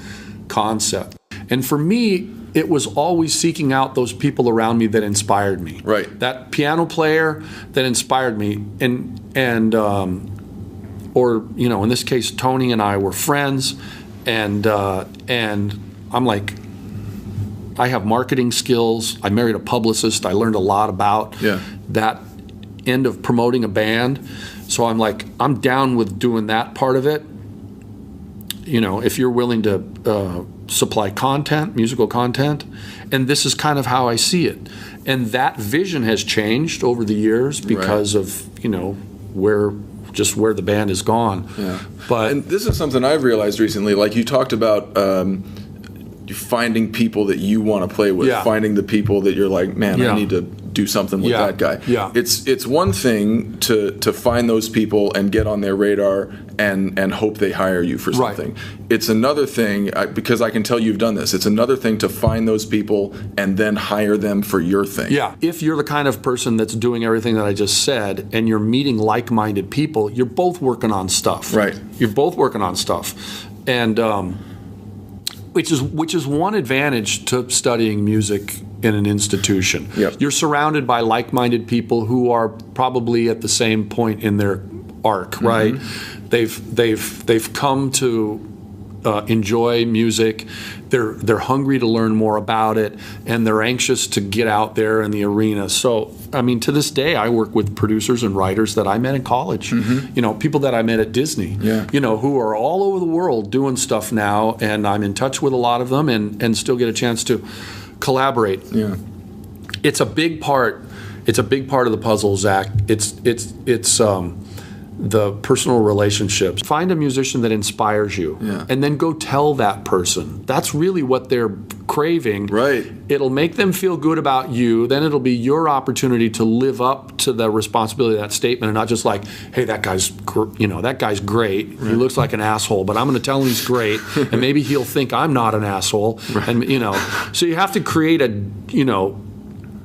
concept. And for me, it was always seeking out those people around me that inspired me. Right. That piano player that inspired me, and in this case, Tony and I were friends, and I'm like, I have marketing skills. I married a publicist. I learned a lot about that end of promoting a band. So I'm like, I'm down with doing that part of it. If you're willing to supply content, musical content, and this is kind of how I see it. And that vision has changed over the years because of, where the band has gone. Yeah. But and this is something I've realized recently. Like you talked about finding people that you want to play with, finding the people that you're like, man, I need to do something with that guy. Yeah. It's one thing to find those people and get on their radar and hope they hire you for something. It's another thing, because I can tell you've done this, it's another thing to find those people and then hire them for your thing. Yeah. If you're the kind of person that's doing everything that I just said and you're meeting like-minded people, you're both working on stuff. Right. You're both working on stuff. And which is one advantage to studying music in an institution. Yep. You're surrounded by like-minded people who are probably at the same point in their arc, right? They've come to enjoy music. They're hungry to learn more about it, and they're anxious to get out there in the arena. So, I mean, to this day, I work with producers and writers that I met in college. People that I met at Disney. Who are all over the world doing stuff now, and I'm in touch with a lot of them, and still get a chance to collaborate. Yeah. It's a big part. It's a big part of the puzzle, Zach. It's the personal relationships. Find a musician that inspires you, and then go tell that person. That's really what they're craving. Right. It'll make them feel good about you. Then it'll be your opportunity to live up to the responsibility of that statement, and not just like, hey, that guy's great. He looks like an asshole, but I'm going to tell him he's great, and maybe he'll think I'm not an asshole. And so you have to create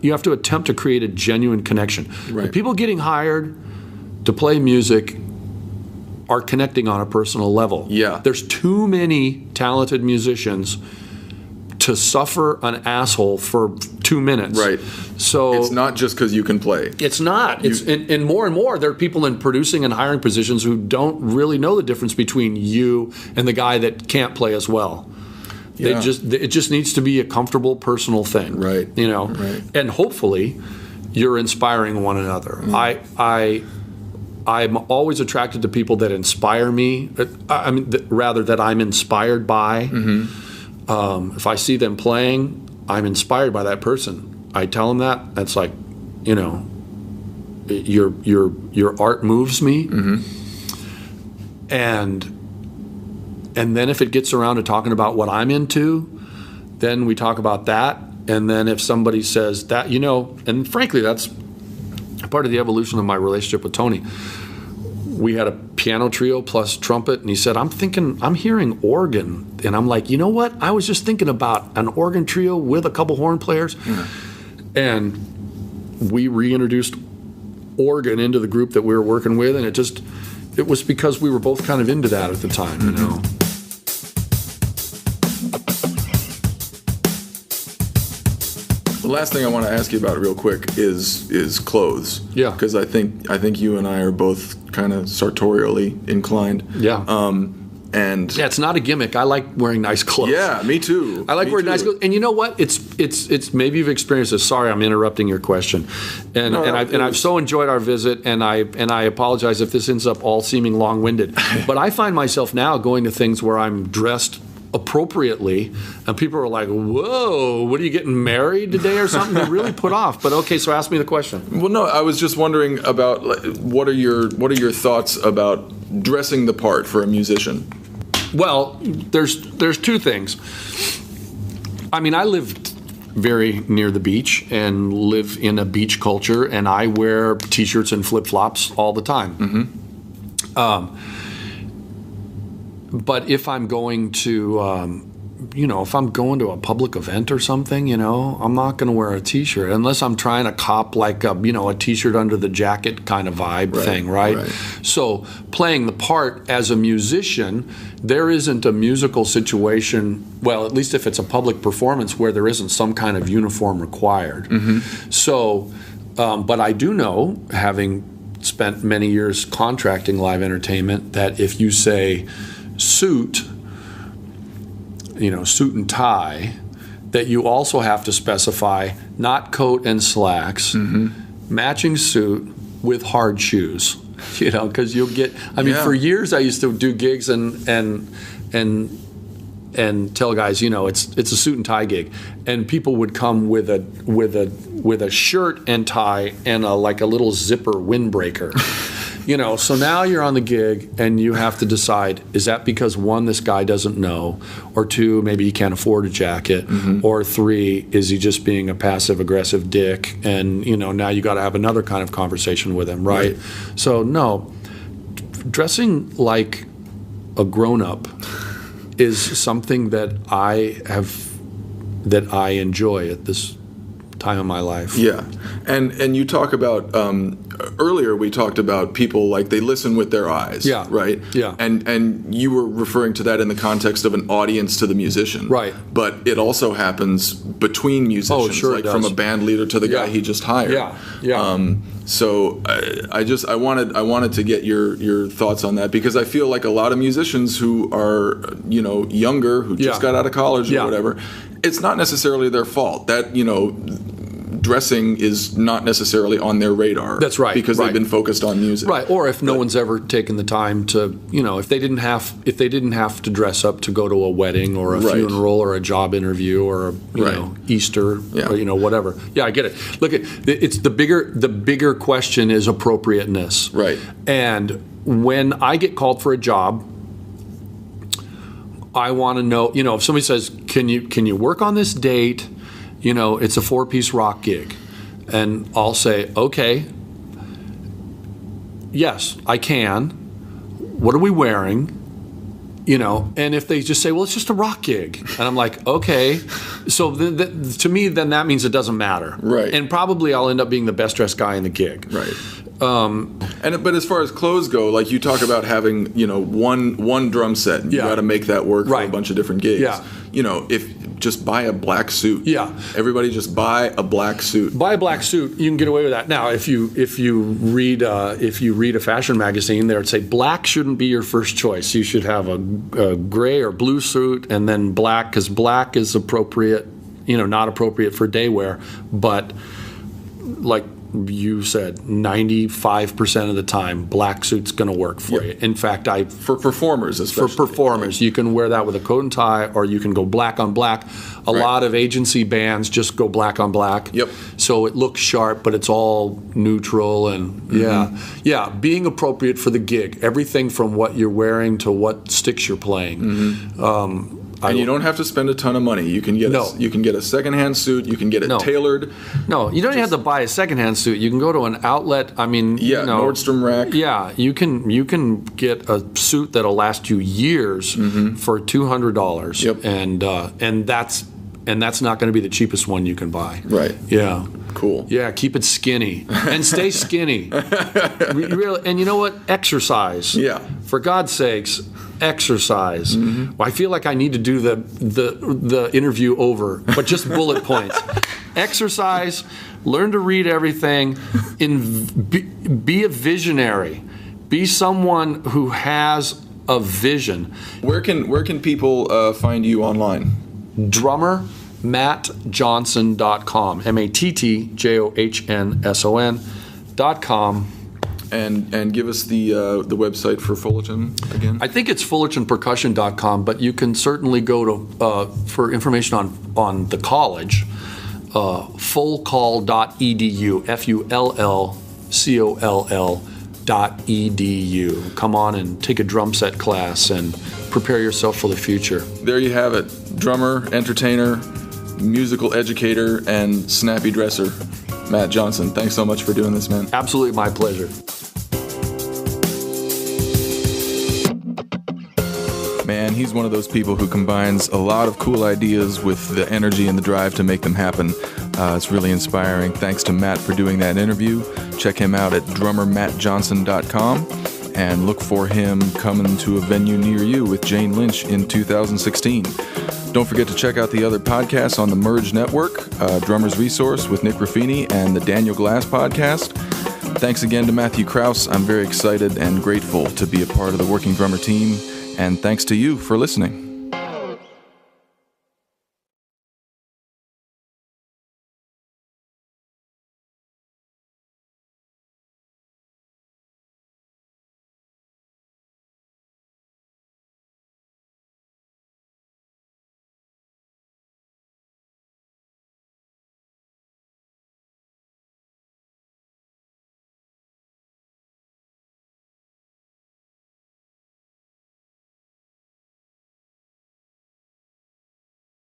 you have to attempt to create a genuine connection. The people getting hired to play music are connecting on a personal level. Yeah. There's too many talented musicians to suffer an asshole for 2 minutes. Right. So it's not just because you can play. It's not. And more and more, there are people in producing and hiring positions who don't really know the difference between you and the guy that can't play as well. Yeah. It just needs to be a comfortable, personal thing. Right. Right. And hopefully you're inspiring one another. I'm always attracted to people that inspire me. Rather that I'm inspired by. If I see them playing, I'm inspired by that person. I tell them that. That's like, your art moves me. And then if it gets around to talking about what I'm into, then we talk about that. And then if somebody says that, and frankly, that's part of the evolution of my relationship with Tony. We had a piano trio plus trumpet, and he said, I'm hearing organ. And I'm like, you know what? I was just thinking about an organ trio with a couple horn players. And we reintroduced organ into the group that we were working with, and it was because we were both kind of into that at the time, The last thing I want to ask you about real quick is clothes. Yeah. Because I think you and I are both kind of sartorially inclined. Yeah. And it's not a gimmick. I like wearing nice clothes. Yeah, me too. I like wearing nice clothes. And you know what? It's maybe you've experienced this. Sorry, I'm interrupting your question. And I've so enjoyed our visit, and I apologize if this ends up all seeming long-winded. But I find myself now going to things where I'm dressed appropriately, and people are like, "Whoa, what are you getting married today or something?" They're really put off. But okay, so ask me the question. Well, no, I was just wondering about what are your thoughts about dressing the part for a musician? Well, there's two things. I mean, I lived very near the beach and live in a beach culture, and I wear T-shirts and flip-flops all the time. But if I'm going to, if I'm going to a public event or something, I'm not going to wear a T-shirt unless I'm trying to cop like a T-shirt under the jacket kind of vibe thing, right? So playing the part as a musician, there isn't a musical situation, well, at least if it's a public performance, where there isn't some kind of uniform required. So, but I do know, having spent many years contracting live entertainment, that if you say suit and tie, that you also have to specify not coat and slacks, matching suit with hard shoes, because you'll get. For years I used to do gigs and tell guys, it's a suit and tie gig, and people would come with a shirt and tie and a little zipper windbreaker. So now you're on the gig and you have to decide, is that because one, this guy doesn't know, or two, maybe he can't afford a jacket, or three, is he just being a passive aggressive dick, and now you got to have another kind of conversation with him, right? So no, dressing like a grown-up is something that I enjoy at this time of my life. Yeah, and you talk about earlier we talked about people like they listen with their eyes. Yeah. Right. Yeah. And you were referring to that in the context of an audience to the musician. Right. But it also happens between musicians. Oh, sure, like it does. from a band leader to the guy he just hired. Yeah. Yeah. So I wanted to get your thoughts on that, because I feel like a lot of musicians who are younger, who just got out of college or whatever, it's not necessarily their fault that dressing is not necessarily on their radar. That's right. Because they've been focused on music. Right. Or if no one's ever taken the time to, if they didn't have to dress up to go to a wedding or a funeral or a job interview or Easter or whatever. Yeah, I get it. Look, it's the bigger question is appropriateness. Right. And when I get called for a job, I want to know, if somebody says, can you work on this date? It's a 4-piece rock gig. And I'll say, okay, yes, I can. What are we wearing? And if they just say, well, it's just a rock gig. And I'm like, okay. So to me, then that means it doesn't matter. Right. And probably I'll end up being the best dressed guy in the gig. Right. But as far as clothes go, like you talk about having, one drum set, and you got to make that work for a bunch of different gigs. Yeah. If just buy a black suit. Yeah. Everybody just buy a black suit. Buy a black suit, you can get away with that. Now, if you read a fashion magazine, they would say black shouldn't be your first choice. You should have a gray or blue suit and then black, because black is appropriate, not appropriate for day wear, but like you said, 95% of the time, black suit's going to work for you. In fact, for performers, especially. For performers, you can wear that with a coat and tie, or you can go black on black. A lot of agency bands just go black on black. Yep. So it looks sharp, but it's all neutral, and being appropriate for the gig. Everything from what you're wearing to what sticks you're playing. And you don't have to spend a ton of money. You can get a secondhand suit. You can get it tailored. No, you don't even have to buy a secondhand suit. You can go to an outlet. Nordstrom Rack. Yeah, you can get a suit that'll last you years for $200. Yep. And that's not going to be the cheapest one you can buy. Right. Yeah. Cool. Yeah, keep it skinny and stay skinny. And you know what? Exercise. Yeah. For God's sakes, exercise. I feel like I need to do the interview over, but just bullet points. Exercise. Learn to read everything. Be a visionary. Be someone who has a vision. Where can people find you online? DrummerMattJohnson.com. MattJohnson.com. And give us the website for Fullerton again. I think it's FullertonPercussion.com, but you can certainly go to for information on the college, fullcall.edu, FULLCOLL.edu. Come on and take a drum set class and prepare yourself for the future. There you have it. Drummer, entertainer, musical educator, and snappy dresser, Matt Johnson. Thanks so much for doing this, man. Absolutely my pleasure. Man, he's one of those people who combines a lot of cool ideas with the energy and the drive to make them happen. It's really inspiring. Thanks to Matt for doing that interview. Check him out at drummermattjohnson.com and look for him coming to a venue near you with Jane Lynch in 2016. Don't forget to check out the other podcasts on the Merge Network, Drummer's Resource with Nick Ruffini and the Daniel Glass podcast. Thanks again to Matthew Krause. I'm very excited and grateful to be a part of the Working Drummer team. And thanks to you for listening.